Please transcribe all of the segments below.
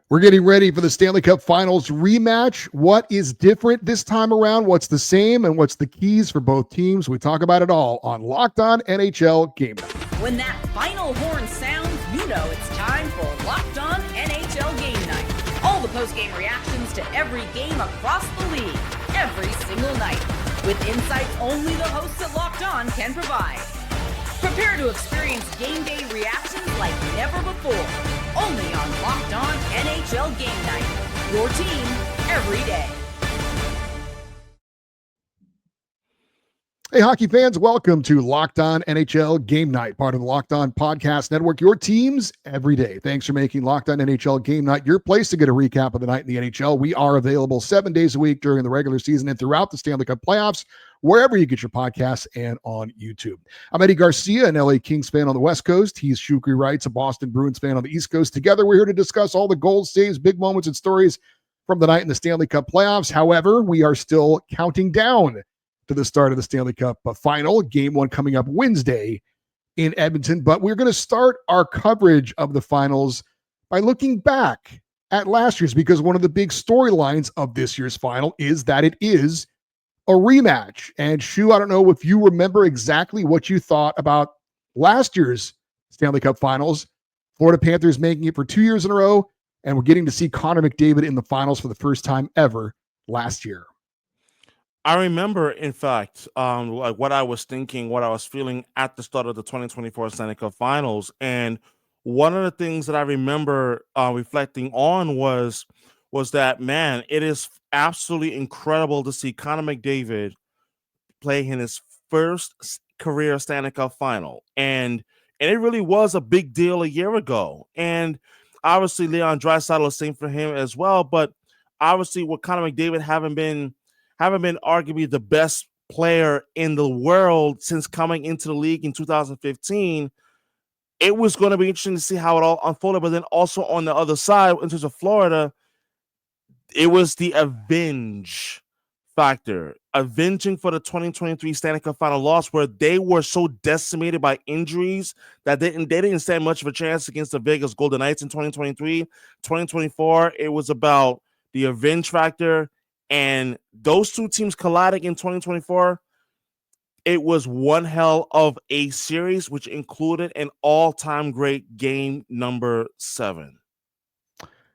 We're getting ready for the Stanley Cup Finals rematch. What is different this time around? What's the same? And what's the keys for both teams? We talk about it all on Locked On NHL Game Night. When that final horn sounds, you know it's time for Locked On NHL Game Night. All the post-game reactions to every game across the league, every single night, with insights only the hosts at Locked On can provide. Prepare to experience game day reactions like never before. Only on Locked On NHL Game Night. Your team every day. Hey, hockey fans, welcome to Locked On NHL Game Night, part of the Locked On Podcast Network, your teams every day. Thanks for making Locked On NHL Game Night your place to get a recap of the night in the NHL. We are available 7 days a week during the regular season and throughout the Stanley Cup playoffs, wherever you get your podcasts and on YouTube. I'm Eddie Garcia, an LA Kings fan on the West Coast. He's Shukri Wrights, a Boston Bruins fan on the East Coast. Together, we're here to discuss all the goals, saves, big moments, and stories from the night in the Stanley Cup playoffs. However, we are still counting down to the start of the Stanley Cup final. Game 1 coming up Wednesday in Edmonton. But we're going to start our coverage of the finals by looking back at last year's, because one of the big storylines of this year's final is that it is a rematch. And Shu, I don't know if you remember exactly what you thought about last year's Stanley Cup Finals. Florida Panthers making it for 2 years in a row, and we're getting to see Connor McDavid in the finals for the first time ever last year. I remember, in fact, like what I was thinking, what I was feeling at the start of the 2024 Stanley Cup Finals. And one of the things that I remember reflecting on was that, man, it is absolutely incredible to see Connor McDavid play in his first career Stanley Cup Final. And it really was a big deal a year ago. And obviously, Leon Draisaitl is same for him as well. But obviously, with Connor McDavid having been arguably the best player in the world since coming into the league in 2015, it was going to be interesting to see how it all unfolded. But then also on the other side, in terms of Florida, it was the avenge factor, avenging for the 2023 Stanley Cup Final loss, where they were so decimated by injuries that they didn't stand much of a chance against the Vegas Golden Knights in 2023. 2024, it was about the avenge factor. And those two teams colliding in 2024, it was one hell of a series, which included an all-time great game number 7.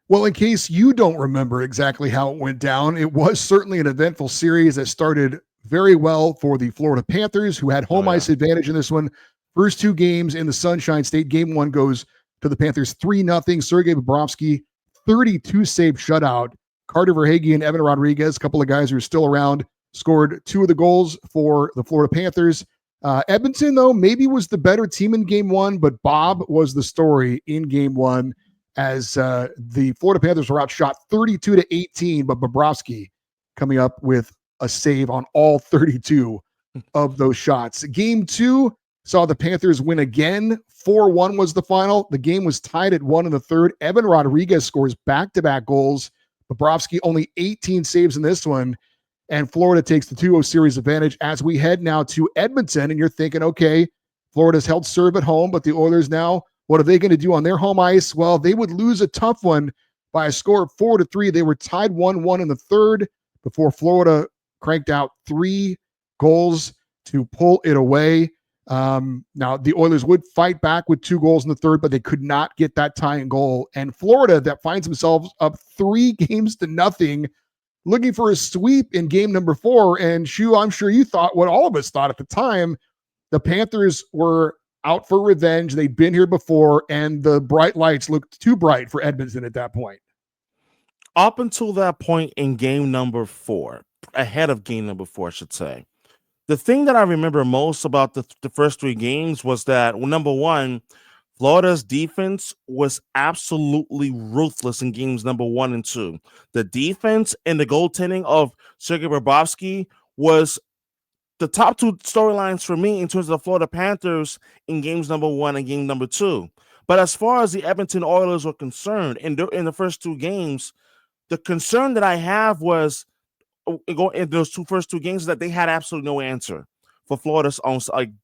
Well, in case you don't remember exactly how it went down, it was certainly an eventful series that started very well for the Florida Panthers, who had home ice advantage in this one. First 2 games in the Sunshine State. Game 1 goes to the Panthers 3-0. Sergei Bobrovsky, 32-save shutout. Carter Verhaeghe and Evan Rodriguez, a couple of guys who are still around, scored 2 of the goals for the Florida Panthers. Edmonton, though, maybe was the better team in Game 1, but Bob was the story in Game 1 as the Florida Panthers were outshot 32-18, but Bobrovsky coming up with a save on all 32 of those shots. Game 2 saw the Panthers win again. 4-1 was the final. The game was tied at 1 in the third. Evan Rodriguez scores back-to-back goals. Bobrovsky only 18 saves in this one, and Florida takes the 2-0 series advantage as we head now to Edmonton. And you're thinking, okay, Florida's held serve at home, but the Oilers now, what are they going to do on their home ice? Well, they would lose a tough one by a score of 4-3. They were tied 1-1 in the third before Florida cranked out 3 goals to pull it away. Now, the Oilers would fight back with 2 goals in the third, but they could not get that tying goal. And Florida, that finds themselves up 3-0, looking for a sweep in game number 4. And Shu, I'm sure you thought what all of us thought at the time. The Panthers were out for revenge. They'd been here before, and the bright lights looked too bright for Edmonton at that point. Up until that point in game number 4, ahead of game number 4, I should say, the thing that I remember most about the first 3 games was that, well, number 1, Florida's defense was absolutely ruthless in games number 1 and 2. The defense and the goaltending of Sergei Bobrovsky was the top 2 storylines for me in terms of the Florida Panthers in games number 1 and game number 2. But as far as the Edmonton Oilers were concerned, in the first 2 games, the concern that I have was in those first two games is that they had absolutely no answer for Florida's own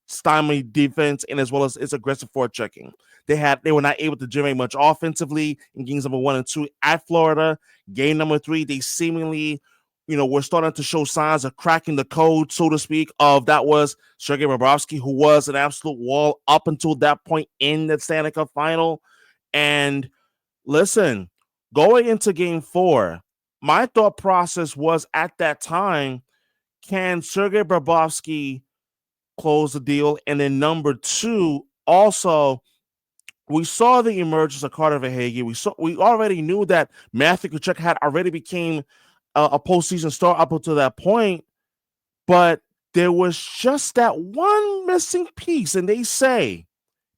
stymied defense and as well as its aggressive forward checking. They were not able to generate much offensively in games number 1 and 2 at Florida. Game number 3, they seemingly, were starting to show signs of cracking the code, so to speak, of that was Sergei Bobrovsky, who was an absolute wall up until that point in the Stanley Cup final. And listen, going into game 4, my thought process was at that time, can Sergei Bobrovsky close the deal? And then number 2, also, we saw the emergence of Carter Verhaeghe. We already knew that Matthew Tkachuk had already became a postseason star up until that point, but there was just that one missing piece. And they say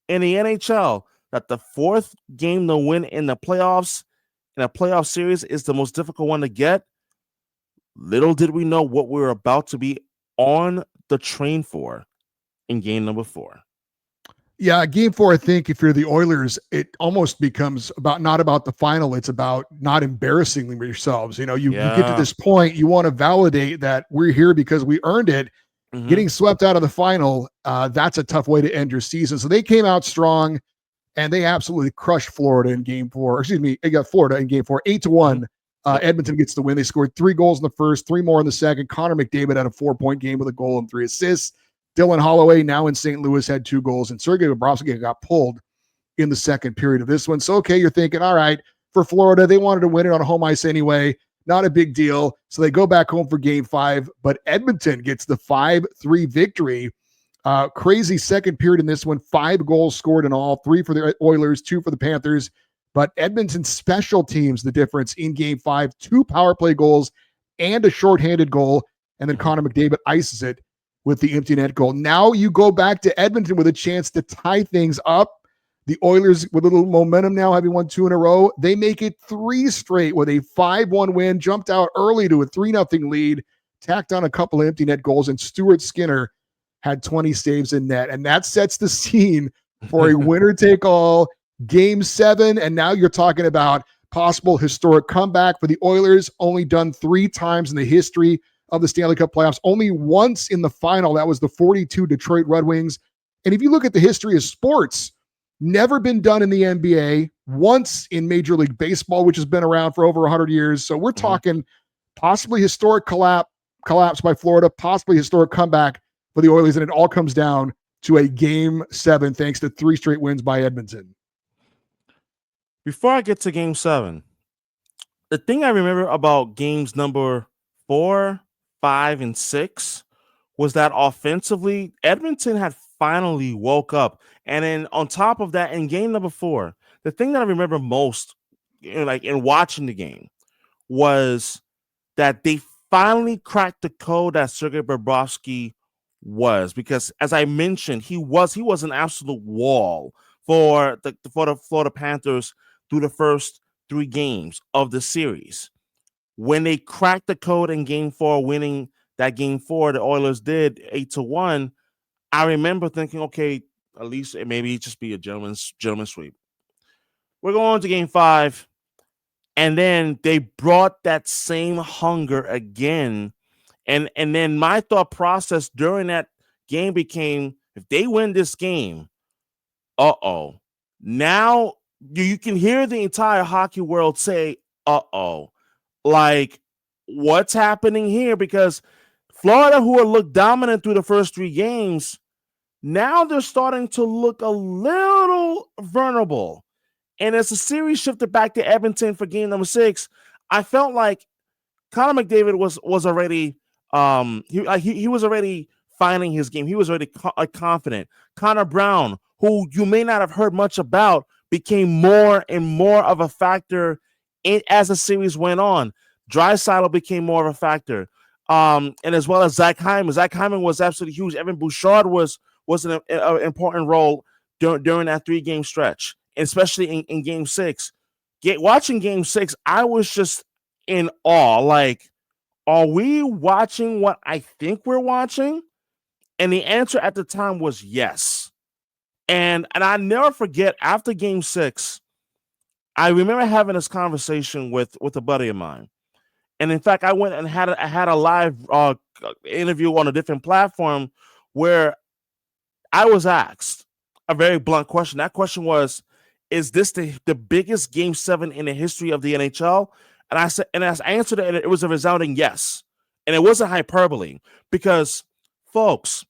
in the NHL that the 4th game to win in the playoffs, in a playoff series, is the most difficult one to get. Little did we know what we were about to be on the train for in game number 4. Yeah, game 4, I think if you're the Oilers, it almost becomes not about the final. It's about not embarrassing yourselves. You get to this point, you want to validate that we're here because we earned it. Mm-hmm. Getting swept out of the final, that's a tough way to end your season. So they came out strong, and they absolutely crushed Florida in game 4. They got Florida in game 4, 8-1. Edmonton gets the win. They scored 3 goals in the first, 3 more in the second. Connor McDavid had a 4-point game with a goal and 3 assists. Dylan Holloway, now in St. Louis, had 2 goals, and Sergei Bobrovsky got pulled in the second period of this one. So, okay, you're thinking, all right, for Florida, they wanted to win it on home ice anyway. Not a big deal. So they go back home for game 5, but Edmonton gets the 5-3 victory. Crazy second period in this one. 5 goals scored in all, 3 for the Oilers, 2 for the Panthers. But Edmonton special teams the difference in game 5, 2 power play goals and a shorthanded goal. And then Connor McDavid ices it with the empty net goal. Now you go back to Edmonton with a chance to tie things up. The Oilers, with a little momentum now, having won 2 in a row, they make it 3 straight with a 5-1 win, jumped out early to a 3-0 lead, tacked on a couple of empty net goals, and Stuart Skinner had 20 saves in net. And that sets the scene for a winner-take-all Game 7. And now you're talking about possible historic comeback for the Oilers, only done 3 times in the history of the Stanley Cup playoffs, only once in the final. That was the 42 Detroit Red Wings. And if you look at the history of sports, never been done in the NBA, once in Major League Baseball, which has been around for over 100 years. So we're talking possibly historic collapse by Florida, possibly historic comeback for the Oilers, and it all comes down to a Game 7 thanks to 3 straight wins by Edmonton. Before I get to Game 7, the thing I remember about games number 4, 5, and 6 was that offensively, Edmonton had finally woke up. And then on top of that, in game number 4, the thing that I remember most, in watching the game, was that they finally cracked the code that Sergei Bobrovsky was. Because as I mentioned, he was an absolute wall for the Florida Panthers through the first 3 games of the series. When they cracked the code in game 4, winning that game 4, the Oilers did 8-1. I remember thinking, okay, at least maybe it just be a gentleman's sweep. We're going on to game 5, and then they brought that same hunger again. And then my thought process during that game became, if they win this game, now you can hear the entire hockey world say, like, what's happening here? Because Florida, who had looked dominant through the first 3 games, now they're starting to look a little vulnerable. And as the series shifted back to Edmonton for game number 6, I felt like Connor McDavid was already he was already finding his game. He was already confident. Connor Brown, who you may not have heard much about, became more and more of a factor as the series went on. Draisaitl became more of a factor. And as well as Zach Hyman. Zach Hyman was absolutely huge. Evan Bouchard was an important role during that 3-game stretch, especially in game 6. Watching game 6, I was just in awe. Like, are we watching what I think we're watching? And the answer at the time was yes. And I never forget, after game 6, I remember having this conversation with a buddy of mine. And in fact, I went and had a live interview on a different platform where I was asked a very blunt question. That question was, is this the biggest Game 7 in the history of the NHL? And I said, and as I answered it, it was a resounding yes. And it wasn't hyperbole because, folks,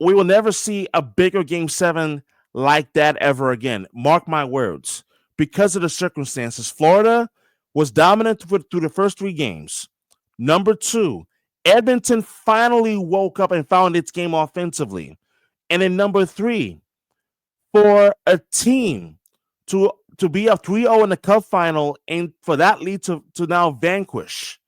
we will never see a bigger Game 7 like that ever again. Mark my words. Because of the circumstances, Florida was dominant through the first 3 games. Number 2, Edmonton finally woke up and found its game offensively. And then number 3, for a team to be up 3-0 in the Cup final and for that lead to now vanquish,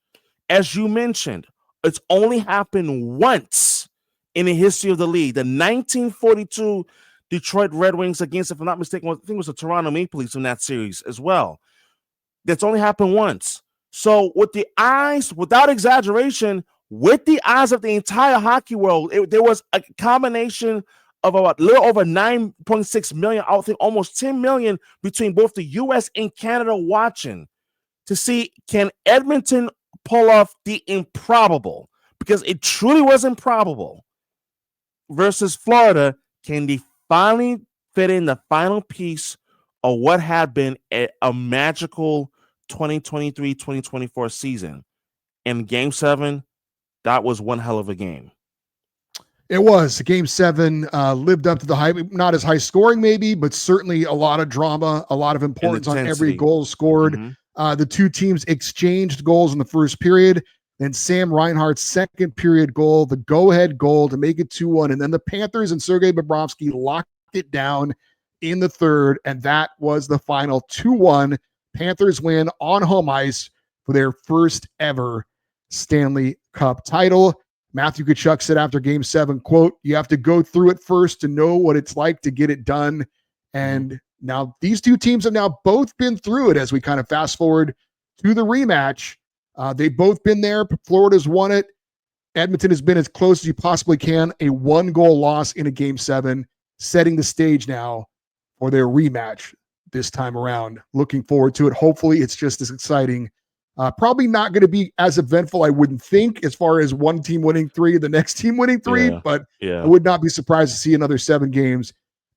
as you mentioned, it's only happened once in the history of the league. The 1942 Detroit Red Wings against, if I'm not mistaken, I think it was the Toronto Maple Leafs in that series as well. That's only happened once. So with the eyes, without exaggeration, with the eyes of the entire hockey world, there was a combination of about a little over 9.6 million, I think almost 10 million between both the US and Canada watching to see, can Edmonton pull off the improbable? Because it truly was improbable. Versus Florida, can they finally fit in the final piece of what had been a magical 2023-2024 season? In Game 7, that was one hell of a game. It was. Game 7 lived up to the hype. Not as high scoring maybe, but certainly a lot of drama, a lot of importance on every goal scored. Mm-hmm. The two teams exchanged goals in the first period. Then Sam Reinhart's second period goal, the go-ahead goal to make it 2-1. And then the Panthers and Sergei Bobrovsky locked it down in the third. And that was the final 2-1. Panthers win on home ice for their first ever Stanley Cup title. Matthew Tkachuk said after Game 7, quote, "You have to go through it first to know what it's like to get it done." And now these two teams have now both been through it as we kind of fast forward to the rematch. They've both been there. Florida's won it. Edmonton has been as close as you possibly can. A 1-goal loss in a Game 7, setting the stage now for their rematch this time around. Looking forward to it. Hopefully it's just as exciting. Probably not going to be as eventful, I wouldn't think, as far as one team winning 3, the next team winning 3, but I would not be surprised to see another 7 games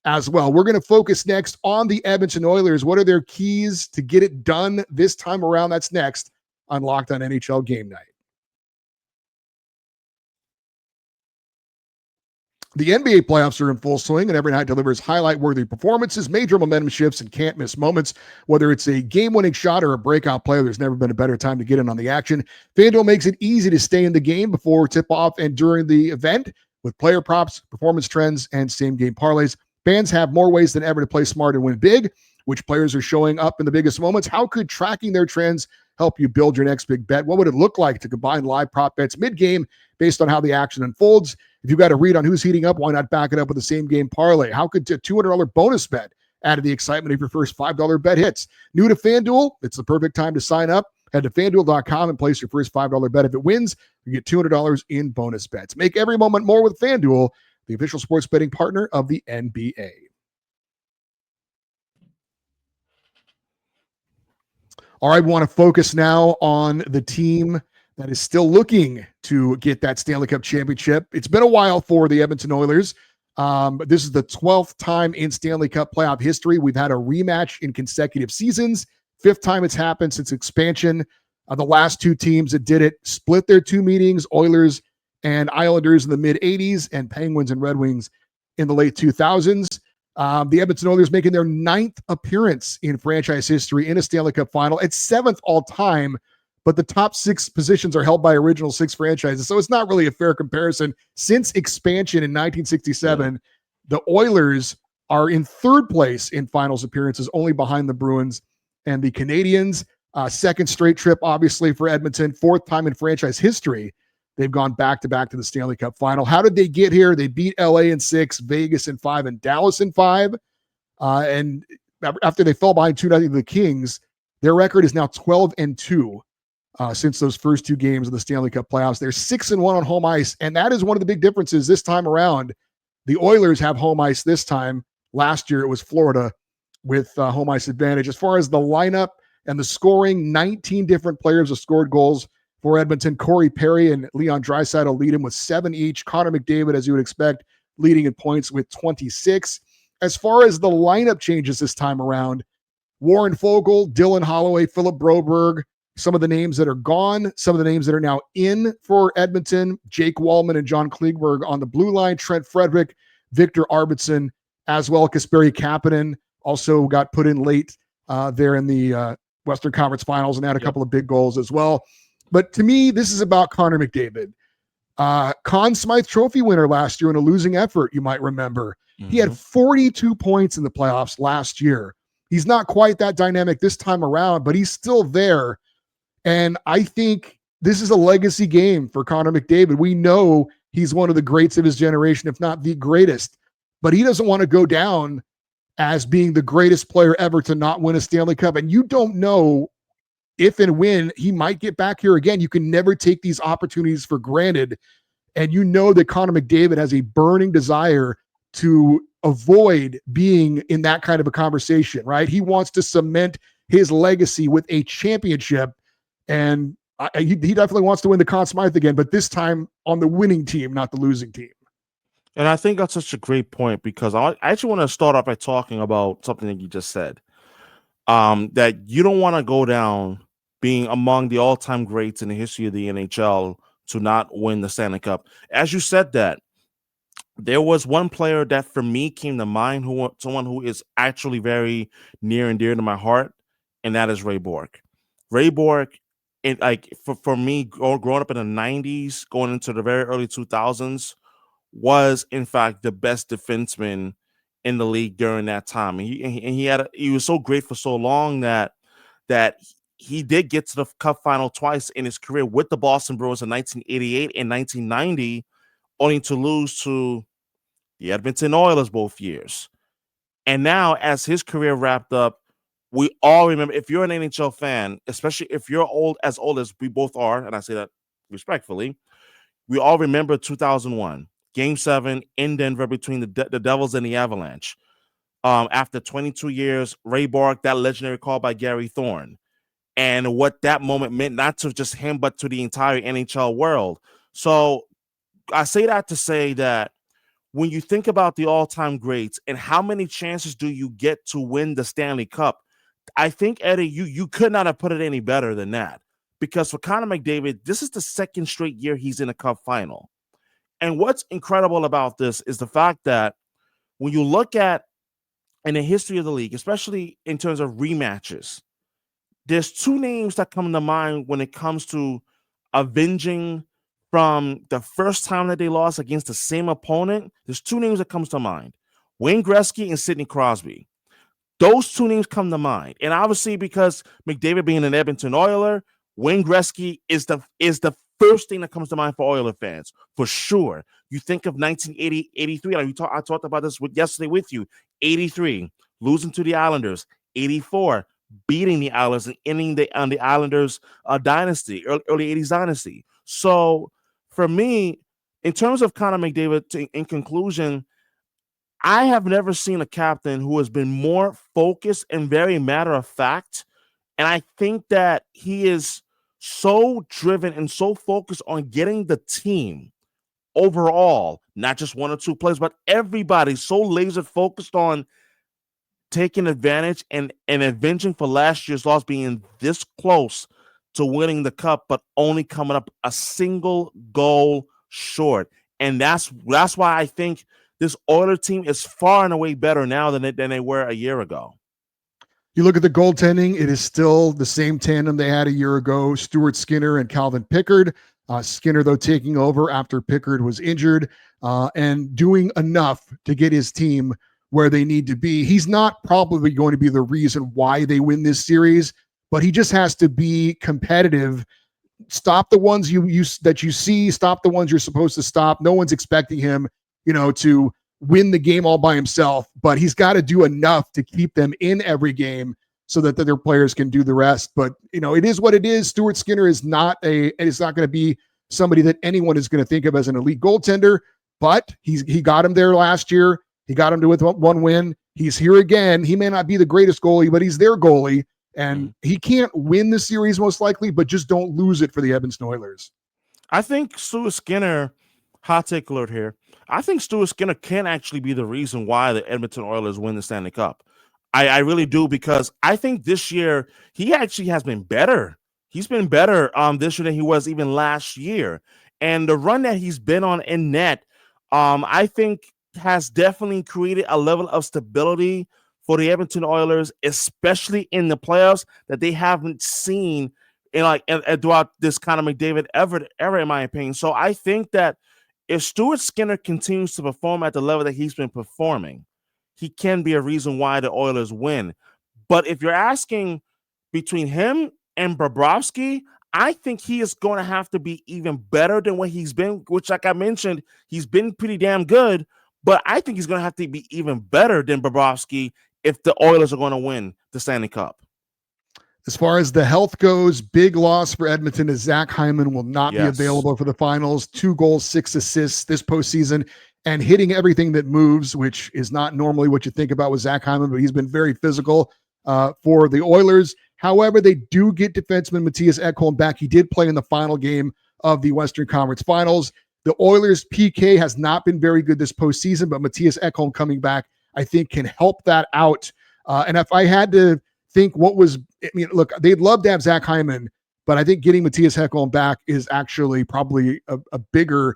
as well. We're going to focus next on the Edmonton Oilers. What are their keys to get it done this time around? That's next on Locked On NHL Game Night. The NBA playoffs are in full swing, and every night delivers highlight-worthy performances, major momentum shifts, and can't-miss moments. Whether it's a game-winning shot or a breakout play, there's never been a better time to get in on the action. FanDuel makes it easy to stay in the game before tip-off and during the event with player props, performance trends, and same-game parlays. Fans have more ways than ever to play smart and win big. Which players are showing up in the biggest moments? How could tracking their trends help you build your next big bet? What would it look like to combine live prop bets mid-game based on how the action unfolds? If you've got a read on who's heating up, why not back it up with the same game parlay? How could a $200 bonus bet add to the excitement if your first $5 bet hits? New to FanDuel, it's the perfect time to sign up. Head to FanDuel.com and place your first $5 bet. If it wins, you get $200 in bonus bets. Make every moment more with FanDuel, the official sports betting partner of the NBA. All right, we want to focus now on the team that is still looking to get that Stanley Cup championship. It's been a while for the Edmonton Oilers. But this is the 12th time in Stanley Cup playoff history. We've had a rematch in consecutive seasons. 5th time it's happened since expansion. The last 2 teams that did it split their 2 meetings, Oilers and Islanders in the mid-'80s and Penguins and Red Wings in the late 2000s. The Edmonton Oilers making their 9th appearance in franchise history in a Stanley Cup final. It's 7th all time, but the top 6 positions are held by original 6 franchises. So it's not really a fair comparison. Since expansion in 1967, the Oilers are in 3rd place in finals appearances, only behind the Bruins and the Canadiens. 2nd straight trip, obviously, for Edmonton. 4th time in franchise history they've gone back-to-back to the Stanley Cup final. How did they get here? They beat LA in 6, Vegas in 5, and Dallas in 5. And after they fell behind 2-0 to the Kings, their record is now 12-2 since those first 2 games of the Stanley Cup playoffs. They're 6-1 on home ice, and that is one of the big differences this time around. The Oilers have home ice this time. Last year, it was Florida with home ice advantage. As far as the lineup and the scoring, 19 different players have scored goals for Edmonton. Corey Perry and Leon Draisaitl lead him with 7 each. Connor McDavid, as you would expect, leading in points with 26. as far as the lineup changes this time around, Warren Fogle, Dylan Holloway, Philip Broberg, some of the names that are gone, some of the names that are now in for Edmonton, Jake Wallman and John Klingberg on the blue line, Trent Frederick, Victor Arvidsson, as well. Kasperi Kapanen also got put in late there in the Western Conference Finals and had a couple of big goals as well. But to me, this is about Connor McDavid. Conn Smythe Trophy winner last year in a losing effort, you might remember. He had 42 points in the playoffs last year. He's not quite that dynamic this time around, but he's still there. And I think this is a legacy game for Connor McDavid. We know he's one of the greats of his generation, if not the greatest, but he doesn't want to go down as being the greatest player ever to not win a Stanley Cup. And you don't know if and when he might get back here again. You can never take these opportunities for granted. And you know that Connor McDavid has a burning desire to avoid being in that kind of a conversation, right? He wants to cement his legacy with a championship. And he definitely wants to win the Conn Smythe again, but this time on the winning team, not the losing team. And I think that's such a great point, because I actually want to start off by talking about something that you just said, that you don't want to go down being among the all-time greats in the history of the NHL to not win the Stanley Cup. As you said that, there was one player that for me came to mind, someone who is actually very near and dear to my heart, and that is Ray Bourque. Ray Bourque, for me, growing up in the 90s, going into the very early 2000s, was in fact the best defenseman in the league during that time. And he was so great for so long that he did get to the Cup final twice in his career with the Boston Bruins in 1988 and 1990, only to lose to the Edmonton Oilers both years. And now, as his career wrapped up, we all remember, if you're an NHL fan, especially if you're old as we both are, and I say that respectfully, we all remember 2001, Game 7 in Denver between the Devils and the Avalanche. After 22 years, Ray Bourque, that legendary call by Gary Thorne, and what that moment meant, not to just him, but to the entire NHL world. So I say that to say that when you think about the all-time greats and how many chances do you get to win the Stanley Cup, I think, Eddie, you could not have put it any better than that. Because for Connor McDavid, this is the second straight year he's in a Cup final. And what's incredible about this is the fact that when you look at in the history of the league, especially in terms of rematches, there's two names that come to mind when it comes to avenging from the first time that they lost against the same opponent. There's two names that comes to mind: Wayne Gretzky and Sidney Crosby. Those two names come to mind. And obviously, because McDavid being an Edmonton Oiler, Wayne Gretzky is the first thing that comes to mind for Oiler fans, for sure. You think of 1980, 83. I talked about this yesterday with you. 83, losing to the Islanders. 84, beating the Islanders and ending the Islanders dynasty, early 80s dynasty. So for me, in terms of Connor McDavid, in conclusion, I have never seen a captain who has been more focused and very matter of fact. And I think that he is so driven and so focused on getting the team overall, not just one or two players, but everybody so laser focused on taking advantage and avenging for last year's loss, being this close to winning the cup, but only coming up a single goal short. And that's why I think this Oilers team is far and away better now than they were a year ago. You look at the goaltending, it is still the same tandem they had a year ago, Stuart Skinner and Calvin Pickard. Skinner, though, taking over after Pickard was injured and doing enough to get his team where they need to be. He's not probably going to be the reason why they win this series, but he just has to be competitive. Stop the ones that you see, stop the ones you're supposed to stop. No one's expecting him, to win the game all by himself, but he's got to do enough to keep them in every game so that the other players can do the rest. But, it is what it is. Stuart Skinner is not going to be somebody that anyone is going to think of as an elite goaltender, but he got him there last year. He got him to with one win. He's here again. He may not be the greatest goalie, but he's their goalie, and he can't win the series most likely, but just don't lose it for the Edmonton Oilers. I think Stuart Skinner Hot take alert here. I think Stuart Skinner can actually be the reason why the Edmonton Oilers win the Stanley Cup. I really do, because I think this year he actually has been better. He's been better this year than he was even last year. And the run that he's been on in net, I think has definitely created a level of stability for the Edmonton Oilers, especially in the playoffs, that they haven't seen throughout this Connor McDavid era, in my opinion. So I think that if Stuart Skinner continues to perform at the level that he's been performing, he can be a reason why the Oilers win. But if you're asking between him and Bobrovsky, I think he is going to have to be even better than what he's been, which, like I mentioned, he's been pretty damn good. But I think he's going to have to be even better than Bobrovsky if the Oilers are going to win the Stanley Cup. As far as the health goes, big loss for Edmonton as Zach Hyman will not be available for the finals. 2 goals, 6 assists this postseason, and hitting everything that moves, which is not normally what you think about with Zach Hyman, but he's been very physical for the Oilers. However, they do get defenseman Mattias Ekholm back. He did play in the final game of the Western Conference Finals. The Oilers' PK has not been very good this postseason, but Mattias Ekholm coming back, I think, can help that out. And if I had to think look, they'd love to have Zach Hyman, but I think getting Mattias Ekholm back is actually probably a bigger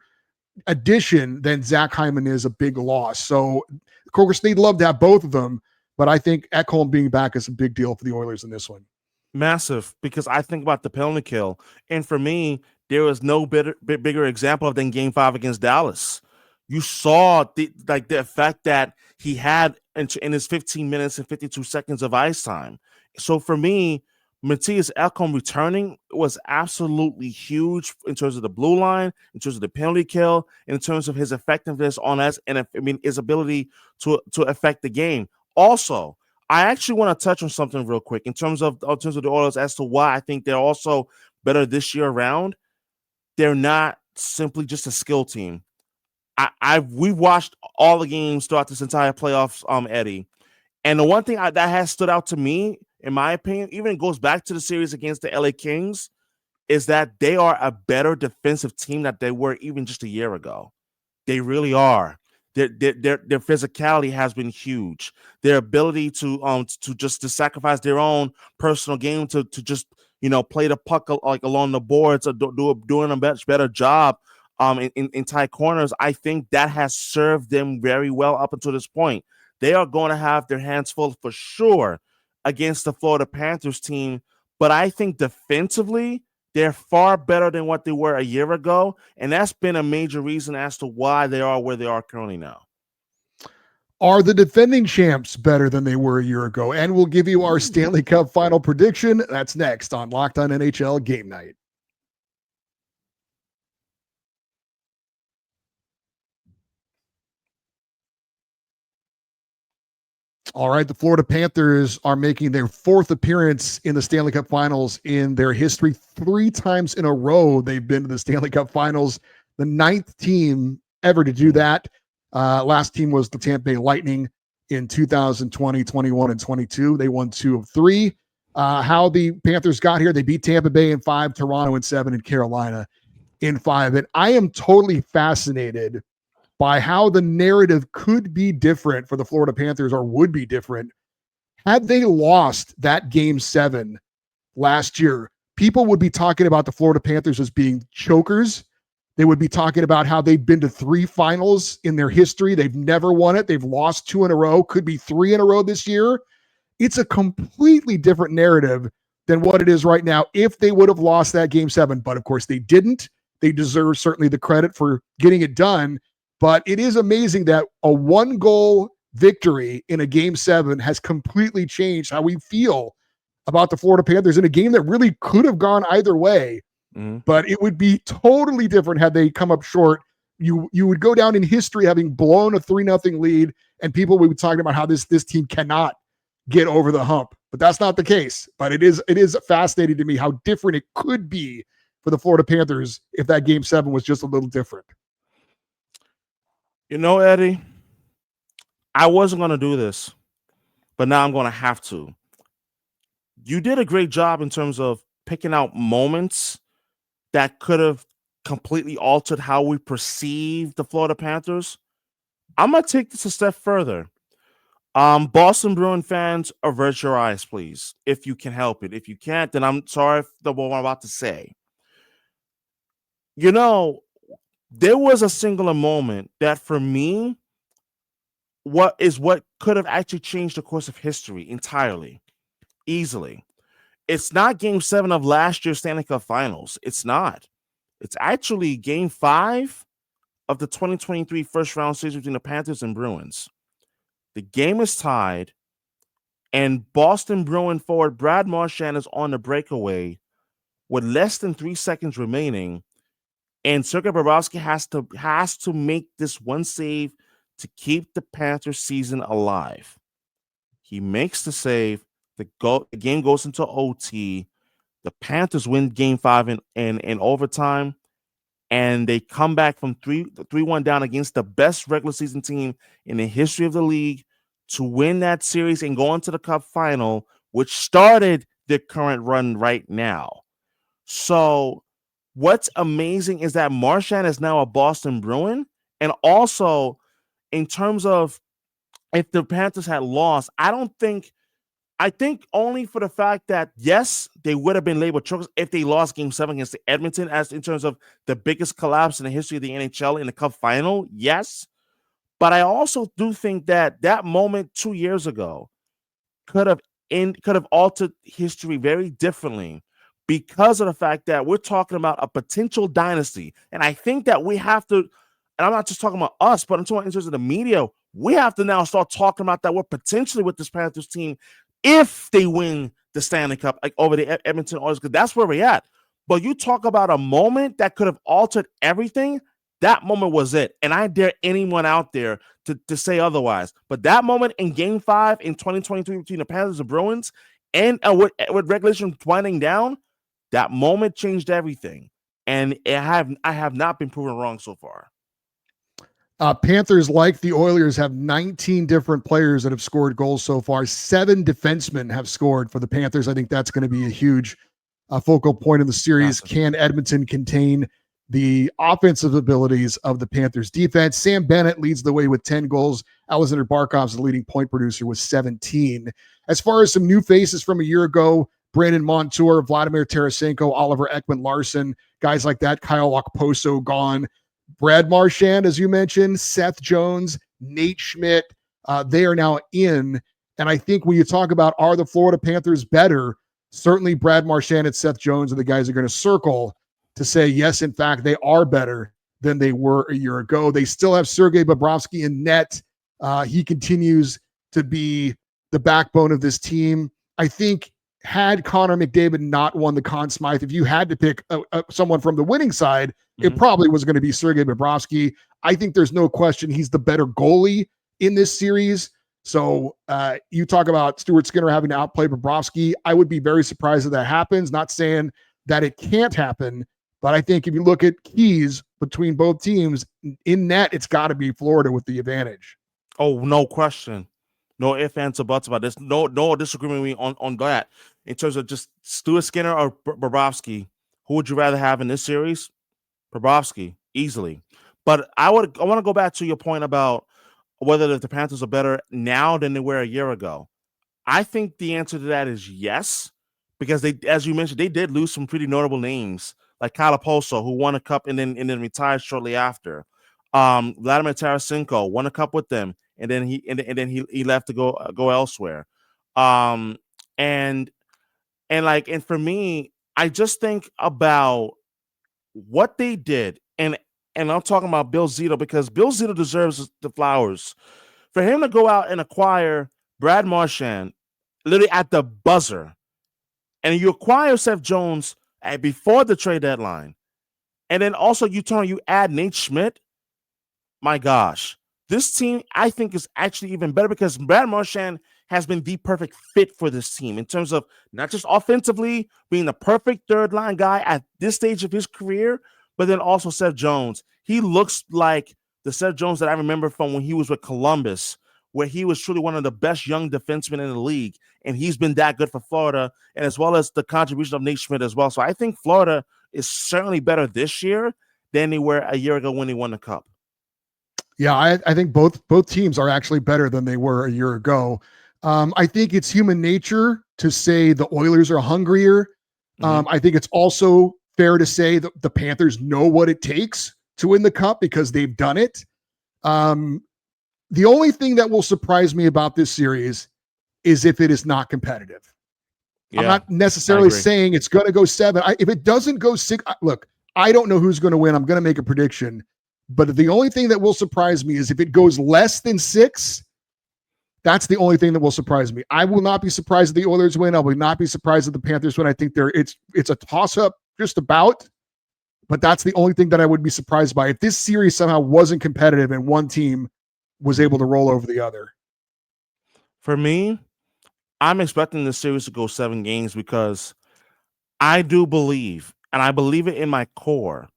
addition than Zach Hyman is a big loss. So, of course, they'd love to have both of them, but I think Ekholm being back is a big deal for the Oilers in this one. Massive, because I think about the penalty kill, and for me, there was no bigger example of than Game 5 against Dallas. You saw the effect that he had in his 15 minutes and 52 seconds of ice time. So for me, Mattias Ekholm returning was absolutely huge in terms of the blue line, in terms of the penalty kill, in terms of his effectiveness on us, and his ability to affect the game. Also, I actually want to touch on something real quick in terms of the Oilers as to why I think they're also better this year around. They're not simply just a skill team. We've watched all the games throughout this entire playoffs, Eddie. And the one thing that has stood out to me, in my opinion, even goes back to the series against the LA Kings, is that they are a better defensive team than they were even just a year ago. They really are. Their physicality has been huge. Their ability to sacrifice their own personal game to just play the puck like along the boards or doing a much better job in tight corners. I think that has served them very well up until this point. They are going to have their hands full for sure against the Florida Panthers team, but I think defensively they're far better than what they were a year ago, and that's been a major reason as to why they are where they are currently now. Are the defending champs better than they were a year ago? And we'll give you our Stanley Cup final prediction. That's next on Locked On NHL Game Night. All right, the Florida Panthers are making their 4th appearance in the Stanley Cup Finals in their history. 3 times in a row they've been to the Stanley Cup Finals. The 9th team ever to do that. Last team was the Tampa Bay Lightning in 2020, 21, and 22. They won 2 of 3. How the Panthers got here, they beat Tampa Bay in 5, Toronto in 7, and Carolina in 5. And I am totally fascinated by how the narrative could be different for the Florida Panthers, or would be different had they lost that Game 7 last year. People would be talking about the Florida Panthers as being chokers. They would be talking about how they've been to 3 finals in their history. They've never won it. They've lost 2 in a row, could be 3 in a row this year. It's a completely different narrative than what it is right now if they would have lost that Game 7. But of course they didn't. They deserve certainly the credit for getting it done. But it is amazing that a 1-goal victory in a Game 7 has completely changed how we feel about the Florida Panthers in a game that really could have gone either way. Mm-hmm. But it would be totally different had they come up short. You would go down in history having blown a 3-0 lead, and people would be talking about how this team cannot get over the hump. But that's not the case. But it is fascinating to me how different it could be for the Florida Panthers if that Game 7 was just a little different. Eddie, I wasn't going to do this, but now I'm going to have to. You did a great job in terms of picking out moments that could have completely altered how we perceive the Florida Panthers. I'm going to take this a step further. Boston Bruin fans, avert your eyes, please, if you can help it. If you can't, then I'm sorry for what I'm about to say. You know, there was a singular moment that for me, what could have actually changed the course of history entirely, easily. It's not game 7 of last year's Stanley Cup Finals. It's not. It's actually game 5 of the 2023 first round series between the Panthers and Bruins. The game is tied, and Boston Bruin forward Brad Marchand is on the breakaway with less than 3 seconds remaining, and Sergei Bobrovsky has to make this one save to keep the Panthers season alive. He makes the save. The game goes into OT. The Panthers win game 5 in overtime, and they come back from 3-1 down against the best regular season team in the history of the league to win that series and go into the Cup final, which started the current run right now. So what's amazing is that Marchand is now a Boston Bruin, and also in terms of if the Panthers had lost, I think only for the fact that, yes, they would have been labeled chokers if they lost game 7 against the Edmonton, as in terms of the biggest collapse in the history of the NHL in the Cup final. Yes. But I also do think that that moment 2 years ago could have altered history very differently because of the fact that we're talking about a potential dynasty. And I think that we have to, and I'm not just talking about us, but I'm talking in terms of the media, we have to now start talking about that we're potentially with this Panthers team if they win the Stanley Cup, like over the Edmonton Oilers, because that's where we're at. But you talk about a moment that could have altered everything. That moment was it. And I dare anyone out there to say otherwise. But that moment in game 5 in 2023 between the Panthers and Bruins, and with regulation winding down, that moment changed everything. And I have not been proven wrong so far. Panthers, like the Oilers, have 19 different players that have scored goals so far. 7 defensemen have scored for the Panthers. I think that's going to be a huge focal point in the series. Massive. Can Edmonton contain the offensive abilities of the Panthers defense? Sam Bennett leads the way with 10 goals. Alexander Barkov's the leading point producer with 17. As far as some new faces from a year ago, Brandon Montour, Vladimir Tarasenko, Oliver Ekman-Larsson, guys like that, Kyle Okposo gone. Brad Marchand, as you mentioned, Seth Jones, Nate Schmidt, they are now in. And I think when you talk about are the Florida Panthers better, certainly Brad Marchand and Seth Jones are the guys who are going to circle to say, yes, in fact, they are better than they were a year ago. They still have Sergei Bobrovsky in net. He continues to be the backbone of this team. I think had Connor McDavid not won the Conn Smythe, if you had to pick someone from the winning side, it probably was going to be Sergei Bobrovsky. I think there's no question he's the better goalie in this series. So you talk about Stuart Skinner having to outplay Bobrovsky. I would be very surprised if that happens. Not saying that it can't happen, but I think if you look at keys between both teams in net, it's got to be Florida with the advantage. Oh, no question. No ifs, ands, or buts about this. No disagreement with me on that. In terms of just Stuart Skinner or Bobrovsky, who would you rather have in this series? Bobrovsky, easily. But I want to go back to your point about whether the Panthers are better now than they were a year ago. I think the answer to that is yes, because they, as you mentioned, they did lose some pretty notable names, like Kyle Okposo, who won a cup and then retired shortly after. Vladimir Tarasenko won a cup with them, and then he left to go elsewhere. And for me, I just think about what they did, and I'm talking about Bill Zito, because Bill Zito deserves the flowers. For him to go out and acquire Brad Marchand literally at the buzzer, and you acquire Seth Jones before the trade deadline, and then also you add Nate Schmidt. My gosh, this team I think is actually even better because Brad Marchand has been the perfect fit for this team in terms of not just offensively being the perfect third line guy at this stage of his career, but then also Seth Jones. He looks like the Seth Jones that I remember from when he was with Columbus, where he was truly one of the best young defensemen in the league, and he's been that good for Florida, and as well as the contribution of Nate Schmidt as well. So I think Florida is certainly better this year. than they were a year ago when they won the cup. Yeah, I think both teams are actually better than they were a year ago. I think it's human nature to say the Oilers are hungrier. I think it's also fair to say that the Panthers know what it takes to win the cup because they've done it. The only thing that will surprise me about this series is if it is not competitive. I'm not necessarily saying it's going to go 7. If it doesn't go 6, look, I don't know who's going to win. I'm going to make a prediction. But the only thing that will surprise me is if it goes less than 6, that's the only thing that will surprise me. I will not be surprised if the Oilers win. I will not be surprised if the Panthers win. I think it's a toss-up just about, but that's the only thing that I would be surprised by. If this series somehow wasn't competitive and one team was able to roll over the other. For me, I'm expecting this series to go 7 games because I do believe, and I believe it in my core,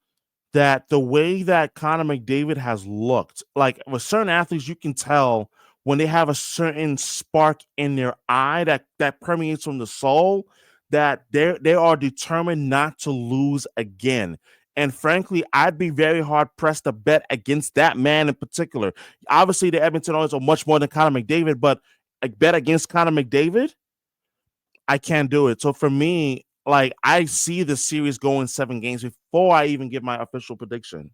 that the way that Connor McDavid has looked, like with certain athletes, you can tell when they have a certain spark in their eye that permeates from the soul, that they are determined not to lose again. And frankly, I'd be very hard pressed to bet against that man in particular. Obviously, the Edmonton Oilers are much more than Connor McDavid, but a bet against Connor McDavid, I can't do it. So for me, like, I see the series going 7 games before I even give my official prediction.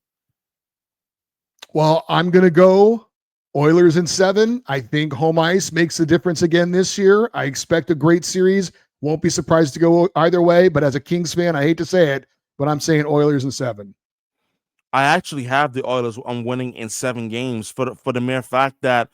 Well, I'm going to go Oilers in 7. I think home ice makes a difference again this year. I expect a great series. Won't be surprised to go either way, but as a Kings fan, I hate to say it, but I'm saying Oilers in 7. I actually have the Oilers on winning in 7 games for the mere fact that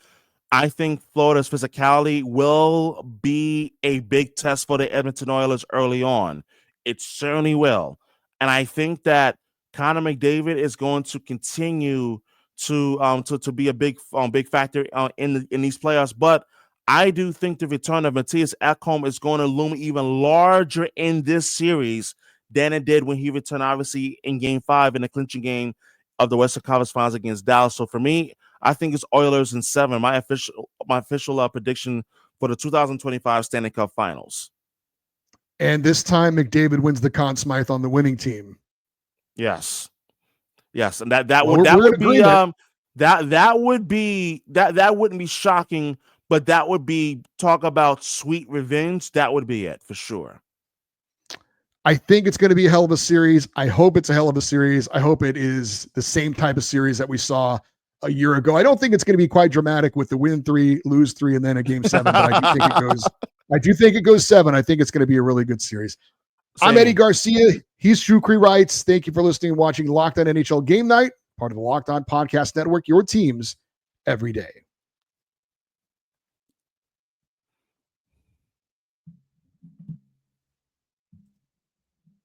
I think Florida's physicality will be a big test for the Edmonton Oilers early on. It certainly will. And I think that Connor McDavid is going to continue to be a big factor in these playoffs. But I do think the return of Matthias Ekholm is going to loom even larger in this series than it did when he returned, obviously, in Game 5 in the clinching game of the Western Conference Finals against Dallas. So for me, I think it's Oilers in 7. My official prediction for the 2025 Stanley Cup Finals. And this time, McDavid wins the Conn Smythe on the winning team. Yes, and that wouldn't be shocking, but that would be, talk about sweet revenge. That would be it for sure. I think it's going to be a hell of a series. I hope it's a hell of a series. I hope it is the same type of series that we saw a year ago. I don't think it's going to be quite dramatic with the win 3, lose 3, and then a game 7. But I do think it goes 7. I think it's going to be a really good series. Same. I'm Eddie Garcia. He's Shukri Wrights. Thank you for listening and watching Locked On NHL Game Night, part of the Locked On Podcast Network, your teams every day.